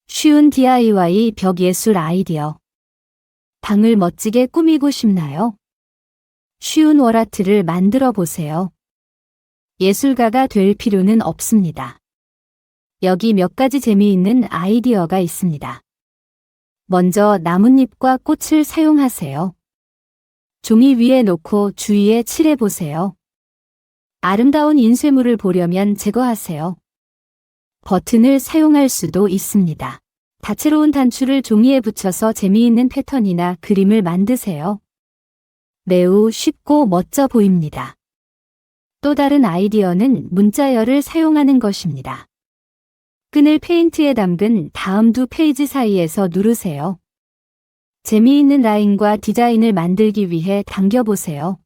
쉬운 DIY 벽예술 아이디어. 방을 멋지게 꾸미고 싶나요? 쉬운 월아트를 만들어 보세요. 예술가가 될 필요는 없습니다. 여기 몇 가지 재미있는 아이디어가 있습니다. 먼저 나뭇잎과 꽃을 사용하세요. 종이 위에 놓고 주위에 칠해보세요. 아름다운 인쇄물을 보려면 제거하세요. 버튼을 사용할 수도 있습니다. 다채로운 단추를 종이에 붙여서 재미있는 패턴이나 그림을 만드세요. 매우 쉽고 멋져 보입니다. 또 다른 아이디어는 문자열을 사용하는 것입니다. 끈을 페인트에 담근 다음 두 페이지 사이에서 누르세요. 재미있는 라인과 디자인을 만들기 위해 당겨보세요.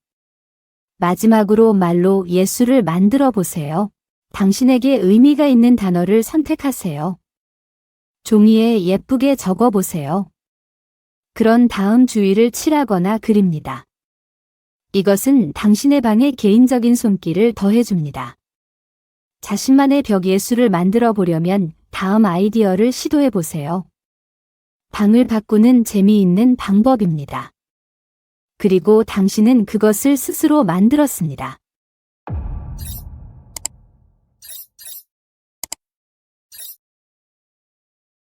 마지막으로 말로 예술을 만들어 보세요. 당신에게 의미가 있는 단어를 선택하세요. 종이에 예쁘게 적어보세요. 그런 다음 주위를 칠하거나 그립니다. 이것은 당신의 방에 개인적인 손길을 더해줍니다. 자신만의 벽 예술을 만들어 보려면 다음 아이디어를 시도해 보세요. 방을 바꾸는 재미있는 방법입니다. 그리고 당신은 그것을 스스로 만들었습니다.